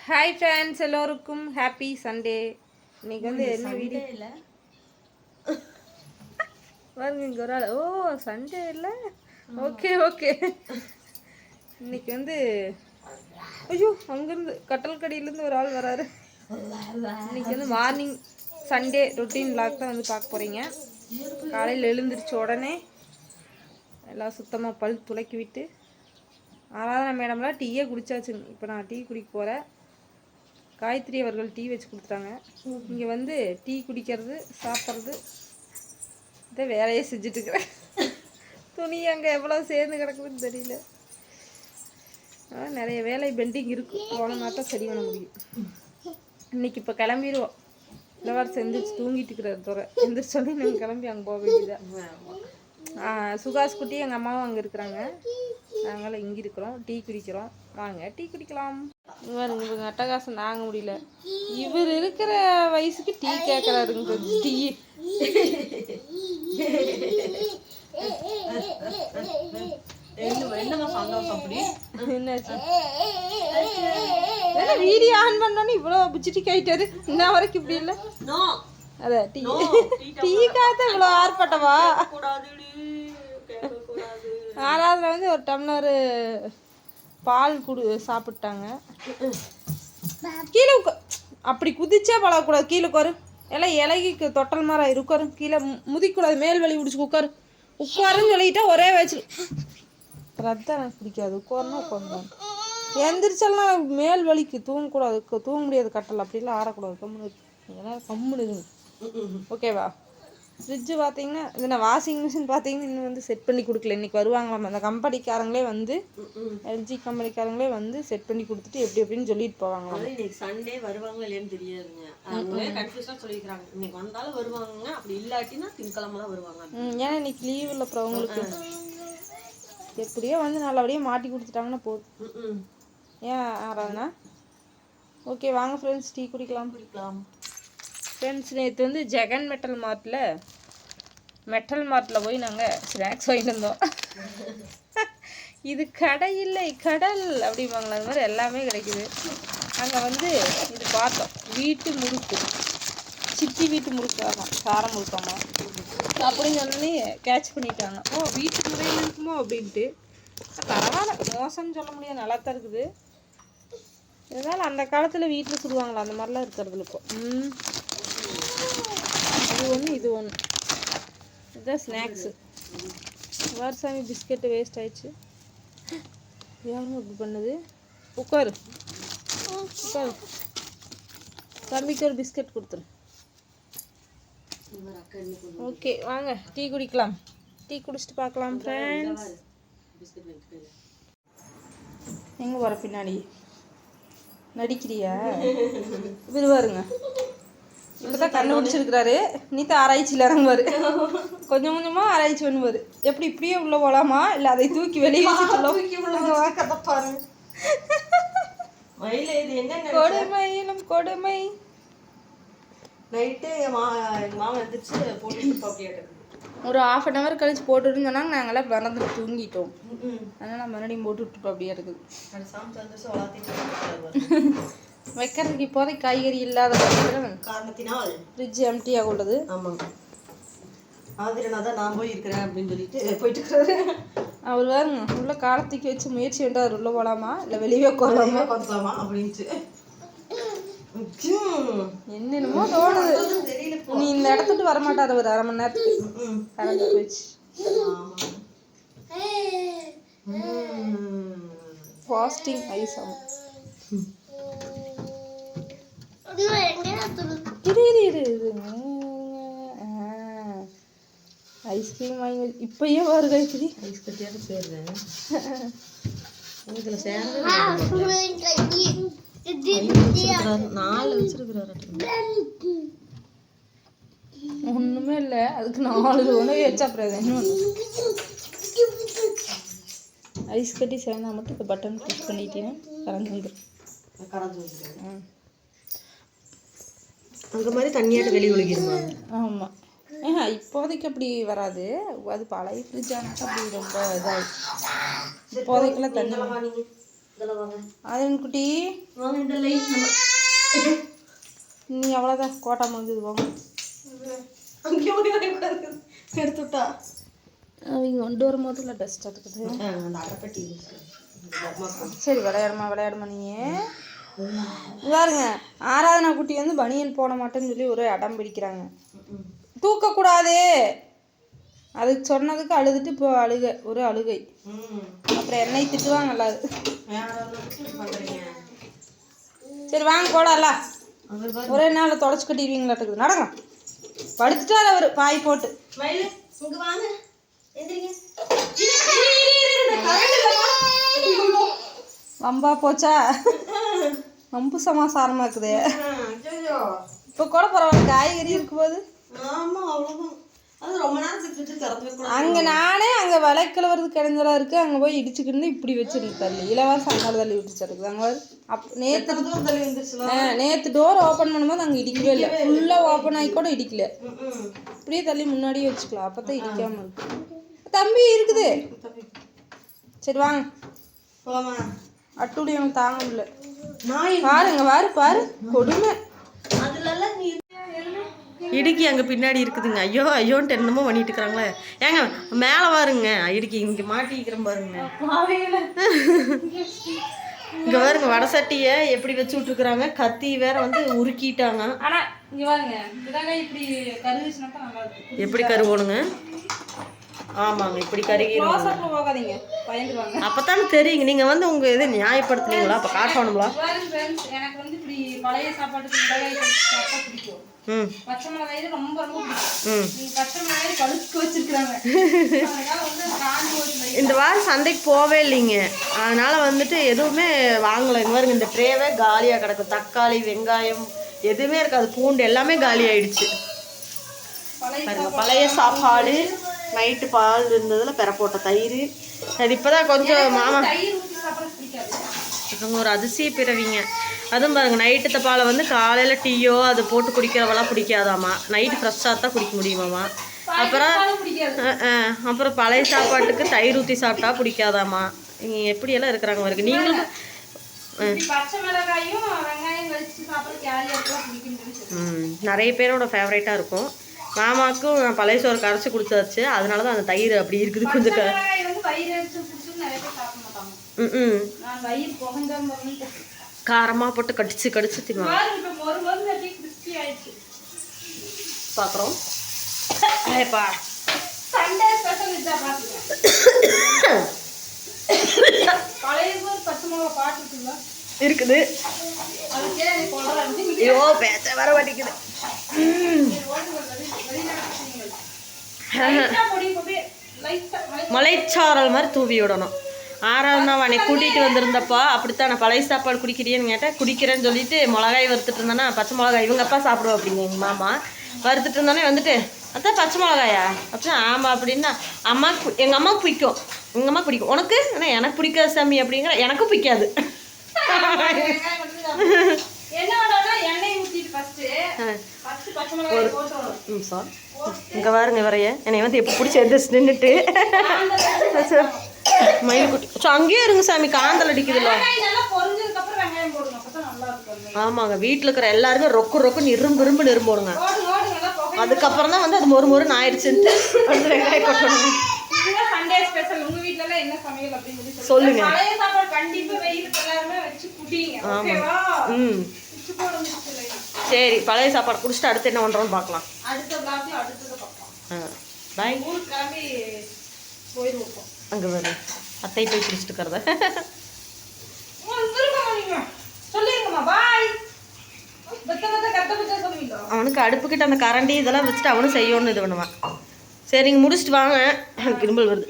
Hi friends, எல்லோருக்கும் happy Sunday. இன்னைக்கு வந்து என்ன வீடியோ இல்லை பாருங்க, இங்கே ஒரு ஆள். ஓ, சண்டே இல்லை, ஓகே ஓகே. இன்னைக்கு வந்து ஐயோ, அங்கேருந்து கட்டல் கடியிலேருந்து ஒரு ஆள் வராரு. இன்னைக்கு வந்து மார்னிங் சண்டே ரொட்டீன் விளாக் தான் வந்து பார்க்க போகிறீங்க. காலையில் எழுந்திரிச்ச உடனே எல்லாம் சுத்தமாக பல் துளக்கி விட்டு ஆராதனா மேடம்லாம் டீயே குடிச்சாச்சுங்க. இப்போ நான் டீ குடிக்க போகிறேன். காயத்ரி அவர்கள் டீ வச்சு கொடுத்தாங்க. இங்கே வந்து டீ குடிக்கிறது, சாப்பிட்றது, இதை வேலையே செஞ்சிட்ருக்கிறேன். துணி அங்கே எவ்வளோ சேர்ந்து கிடக்குதுன்னு தெரியல. ஆனால் நிறைய வேலை பெண்டிங் இருக்குது. போனோம்னா தான் சரி பண்ண முடியும். இன்றைக்கி இப்போ கிளம்பிடுவோம். இளவரசு எந்திரிச்சு தூங்கிட்டு இருக்கிறார். துறை எந்திரிச்சோடனே நாங்கள் கிளம்பி அங்கே போக வேண்டியதான். சுகாஷ் குட்டி எங்கள் அம்மாவும் அங்கே இருக்கிறாங்க. நாங்களும் இங்கே இருக்கிறோம். டீ குடிக்கிறோம். வாங்க டீ குடிக்கலாம். இவங்க அட்டகாசம் தாங்க முடியல. இவர் இருக்கிற வயசுக்கு டீ கேட்குறாருங்க. டீ என்னாச்சு? வீடியோ ஆன் பண்ணோன்னு இவ்வளோ புச்சிட்டிக்கு ஆயிட்டாரு. இன்ன வரைக்கும் இப்படி இல்லை. அதான் டீ டீ காத்த இவ்வளோ ஆர்ப்பாட்டவா? ஆறாவதுல வந்து ஒரு டம்ளர் பால் சாப்பிட்டாங்க. கீழே அப்படி குதிச்சே பழகக்கூடாது. கீழே உட்காரு. எல்லாம் இலகிக்கு தொட்டல் மாதிரி உட்காரு. கீழே முதிக்கூடாது. மேல் வலி பிடிச்சி உட்காரு. உட்காருன்னு சொல்லிட்டா ஒரே வச்சு ரத்தம் எனக்கு பிடிக்காது. உட்காருன்னா உட்காந்துதான். எந்திரிச்சாலாம் மேல் வலிக்கு தூங்கக்கூடாது. தூங்க முடியாது. கட்டல் அப்படிலாம் ஆடக்கூடாது. கம்முனு ஏன்னா கம்முனுங்க. ஓகேவா? ஃப்ரிட்ஜு பார்த்தீங்கன்னா இது நான் வாஷிங் மிஷின் பார்த்தீங்கன்னா இன்னும் வந்து செட் பண்ணி கொடுக்கல. இன்றைக்கி வருவாங்களாம் அந்த கம்பெனிக்காரங்களே வந்து, எல்ஜி கம்பெனிக்காரங்களே வந்து செட் பண்ணி கொடுத்துட்டு எப்படி எப்படின்னு சொல்லிட்டு போவாங்களாம். இன்னைக்கு சண்டே வருவாங்க இல்லையான்னு தெரியாதுங்க. அவங்களே கன்ஃபியூஸாக சொல்லிக்கிறாங்க. இன்னைக்கு வந்தாலும் வருவாங்க, அப்படி இல்லாட்டினா திங்கக்கிழமை தான் வருவாங்க. ஏன்னா இன்னைக்கு லீவ் இல்லை. அப்புறம் அவங்களுக்கு எப்படியோ வந்து நல்லபடியாக மாட்டி கொடுத்துட்டாங்கன்னா போதும். ஏன் ஆறாதுண்ணா? ஓகே வாங்க ஃப்ரெண்ட்ஸ், டீ குடிக்கலாம். ஃப்ரெண்ட்ஸ், நேற்று வந்து ஜெகன் மெட்டல் மார்ட்டில் போய் நாங்கள் ஸ்நாக்ஸ் வாங்கிட்டு வந்தோம். இது கடை இல்லை, கடல் அப்படிம்பாங்களா. அது மாதிரி எல்லாமே கிடைக்குது. அங்கே வந்து இது பார்த்தோம். வீட்டு முறுக்கு, சித்தி வீட்டு முறுக்காமா, காரம் முறுக்காமா அப்படின்னு சொல்லி கேட்ச் பண்ணிட்டாங்க. ஓ, வீட்டு முறையில் இருக்குமோ அப்படின்ட்டு. பரவாயில்ல, மோசம்னு சொல்ல முடியாது, நல்லா தான் இருக்குது. இதனால் அந்த காலத்தில் வீட்டில் சுடுவாங்களா, அந்த மாதிரிலாம் இருக்கிறதுல இப்போ. இது ஒன்று, இது ஒன்று. இதுதான் ஸ்நாக்ஸு. வாரசாமி பிஸ்கெட்டு வேஸ்ட் ஆயிடுச்சு. யாரும் இப்படி பண்ணுது? உட்காரு உட்காரு. தம்பிக்கு ஒரு பிஸ்கெட் கொடுத்துரு. ஓகே வாங்க டீ குடிக்கலாம். டீ குடிச்சிட்டு பார்க்கலாம் ஃப்ரெண்ட்ஸ். எங்கே வர பின்னாடி நடிக்கிறியா? இது பாருங்க, இப்போதான் கண்டுபிடிச்சிருக்கிறாரு. நீத்த ஆராய்ச்சியில் இறங்குவார். கொஞ்சம் கொஞ்சமாக ஆராய்ச்சி பண்ணுவார். எப்படி இப்படியே உள்ளே போகலாமா, இல்லை அதை தூக்கி வெளியே கொடுமையிலும் கொடுமை. நைட்டு மாமா எந்திரிச்சு போட்டு ஒரு 1/2 hour கழிச்சு போட்டுட்டு சொன்னாங்க. நாங்களாம் மறந்துட்டு தூங்கிட்டோம். அதனால் மறுபடியும் போட்டு விட்டுட்டோம். அப்படியே இருக்குது. வைக்கிறதுக்கு இப்போதைக்கு காய்கறி இல்லாத காரணத்தினால் ஃப்ரிட்ஜ் எம்டியாக உள்ளது. ஆமாம், ஆதிரனா தான் நான் போய் இருக்கிறேன் அப்படின்னு சொல்லிட்டு போயிட்டு இருக்கிறாரு. அவர் பாருங்க, உள்ள காலத்துக்கு வச்சு முயற்சி பண்ணுறாரு. உள்ளே போகலாமா இல்லை வெளியே உட்காரலாமா பார்த்துக்கலாமா அப்படின்ட்டு என்னென்னமோ தோணுது. நீ இந்த இடத்துட்டு வரமாட்டார் ஒரு 1/2 மணி நேரத்துக்கு. கரண்ட் போயிடுச்சு. ஃபாஸ்டிங் ஐஸ் ஆகும். ஐஸ்கிரீம் வாங்கி இப்பயே வருது. ஐஸ்கிரீம் ஐஸ் கட்டியாக சேர்றேன். இதில் சேர்ந்து 4 வச்சிருக்கிறாரு. ஒன்றுமே இல்லை, அதுக்கு 4 உணவு வச்சா அப்புறம் இன்னொன்று ஐஸ் கட்டி சேர்ந்தா மட்டும் இந்த பட்டன் கிளிக் பண்ணிட்டீங்கன்னா கரண்ட் வந்துடும். அங்கே மாதிரி தண்ணியாட்டு வெளியே ஒழுகிடுமா? ஆமாம். இப்போதைக்கு அப்படி வராது. அது பழைய ஃப்ரிட்ஜ் ஆனால் அப்படி ரொம்ப இதாகிடுச்சு. இப்போதைக்கெல்லாம் தண்ணி இதெல்லாம் வாங்க ஆதவன் குட்டி வாங்க இந்த லைட் நம்ம நீ அவ்வளோதான் கோட்டா முடிஞ்சது வாங்க. அங்கேயே எடுத்து விட்டா அவங்க கொண்டு வரும்போது இல்லை டஸ்ட் இருக்குது. அந்த அரைப்பட்டி சரி விளையாடுமா நீ பாருங்க. ஆராதனா குட்டி வந்து பனியன் போட மாட்டேன்னு சொல்லி ஒரு அடம் பிடிக்கிறாங்க. தூக்கக்கூடாதே அதுக்கு சொன்னதுக்கு அழுதுட்டு இப்போ ஒரு அழுகை. அப்புறம் என்னை திட்டுவாங்க நல்லா. சரி வாங்க போடல ஒரே நாள் தொடச்சி கட்டிடுவீங்களாட்டுக்குது. நடங்க படுத்துட்டார் அவர் பாய் போட்டு. வம்பா போச்சா வம்பு சமாசாரமா இருக்குது. இப்போ கூட பரவாயில்ல காய்கறி இருக்கும்போது. அங்கே நானே அங்கே விளக்கிழவரது கிடஞ்சலா இருக்கு. அங்கே போய் இடிச்சுக்கிட்டு இப்படி வச்சிருந்து தள்ளி இலவசம் அங்கால தள்ளி விட்டுச்சிருக்கு. அங்கே நேற்று டோர் ஓப்பன் பண்ணும்போது அங்கே இடிக்கவே இல்லை. ஃபுல்லாக ஓப்பன் ஆகி கூட இடிக்கல. இப்படியே தள்ளி முன்னாடியே வச்சுக்கலாம். அப்போ தான் இடிக்காமல் இருக்கு. தம்பி இருக்குது. சரி வாங்க அட்டுடி எனக்கு தாங்க முடியல. பாருங்க பாரு கொடுமை. இடுக்கி அங்கே பின்னாடி இருக்குதுங்க. ஐயோ ஐயோன்ட்டு என்னமோ பண்ணிட்டு இருக்கிறாங்களே. ஏங்க மேலே பாருங்க இடுக்கி இங்கே மாட்டிக்கிறேன் பாருங்க. இங்கே பாருங்க வடை சட்டியை எப்படி வச்சு விட்டுருக்குறாங்க. கத்தி வேற வந்து உருக்கிட்டாங்க. ஆனால் இங்கே பாருங்க இதாங்க இப்படி கருவிச்சுனாக்கா நல்லா இருக்கும். எப்படி கருவோணுங்க? ஆமாங்க இப்படி கருகிரும். போகாதீங்க பயந்துருவாங்க. அப்போத்தானே தெரியுங்க. நீங்கள் வந்து உங்கள் இது நியாயப்படுத்துனீங்களா? அப்போ காட்டணுங்களா? எனக்கு வந்து இப்படி பழைய சாப்பாட்டுக்கு சாப்பிட்டா பிடிக்கும். பச்சை மிளகாய் ரொம்ப பிடிக்கும். பச்சை மிளகாய் பழுக்க வச்சிருக்காங்க. இந்த வாரம் சந்தைக்கு போவே இல்லைங்க. அதனால வந்துட்டு எதுவுமே வாங்கலை. இந்த மாதிரி இந்த ட்ரேவே காலியாக கிடக்கும். தக்காளி வெங்காயம் எதுவுமே இருக்காது. பூண்டு எல்லாமே காலி ஆயிடுச்சு. பழைய சாப்பாடு நைட்டு பால் இருந்ததுல பெற போட்ட தயிர். அது இப்போதான் கொஞ்சம் மாமா இவங்க ஒரு அதிசய பிறவிங்க. அதுவும் பாருங்க நைட்டு பாலை வந்து காலையில் டீயோ அது போட்டு குடிக்கிறவெல்லாம் பிடிக்காதாம்மா. நைட்டு ஃப்ரெஷ்ஷாக தான் குடிக்க முடியுமாம்மா. அப்புறம் பழைய சாப்பாட்டுக்கு தயிர் ஊற்றி சாப்பிட்டா பிடிக்காதாம்மா. இங்கே எப்படியெல்லாம் இருக்கிறாங்க பாருங்க. நீங்களும் நிறைய பேரோட ஃபேவரேட்டாக இருக்கும். மாமாவுக்கும் நான் பழைய சோறு கரைச்சி குடிச்சாச்சு. அதனால தான் அந்த தயிர் அப்படி இருக்குது. கொஞ்சம் காரமாக போட்டு கடிச்சு தின்னுவாங்க. பார்க்குறோம் இருக்குது. ஐயோ பேச்ச வர மாட்டேங்குது. மலைச்சாரல் மாதிரி தூவி விடணும். ஆறாவது அன்னைக்கு கூட்டிகிட்டு வந்திருந்தப்போ அப்படித்தான் நான் பழைய சாப்பாடு குடிக்கிறியன்னு கேட்டேன். குடிக்கிறேன்னு சொல்லிட்டு மிளகாய் வறுத்துட்டு இருந்தேன்னா பச்சை மிளகாய் இவங்க அப்பா சாப்பிடுவோம் அப்படிங்க. எங்கள் மாமா வறுத்துட்டு இருந்தோன்னே வந்துட்டு அதான் பச்சை மிளகாயா அப்படின்னா ஆமாம் அப்படின்னா அம்மாவுக்கு எங்கள் அம்மாவுக்கு பிடிக்கும். எங்கள் அம்மா பிடிக்கும். உனக்கு ஆனால் எனக்கு பிடிக்காது சாமி அப்படிங்கிற. எனக்கும் பிடிக்காது. இங்கே பாருங்க வரைய என்னை வந்து எப்படி பிடிச்சி எதிர்த்து நின்றுட்டு மயில் குட்டி. ஸோ அங்கேயே இருங்க சாமி காந்தல் அடிக்குதுல்ல. ஆமாங்க வீட்டில் இருக்கிற எல்லாருமே ரொக்குன்னு இரும்புன்னு இரும்போடுங்க. அதுக்கப்புறம் தான் வந்து அது மொறுன்னு ஆயிடுச்சுன்ட்டு வந்து வெங்காயம் கொட்டணும். சொல்லுங்க. சரி பழைய சாப்பாடு குடிச்சிட்டு அடுத்து என்ன பண்ணுறோன்னு பார்க்கலாம். பாய். அங்கே வரும் அத்தை போய் குடிச்சிட்டு இருக்கிறத. அவனுக்கு அடுப்புக்கிட்ட அந்த கரண்டி இதெல்லாம் வச்சுட்டு அவனும் செய்யணும்னு இது பண்ணுவான். சரிங்க முடிச்சுட்டு வாங்க. எனக்கு இரும்பல் வருது.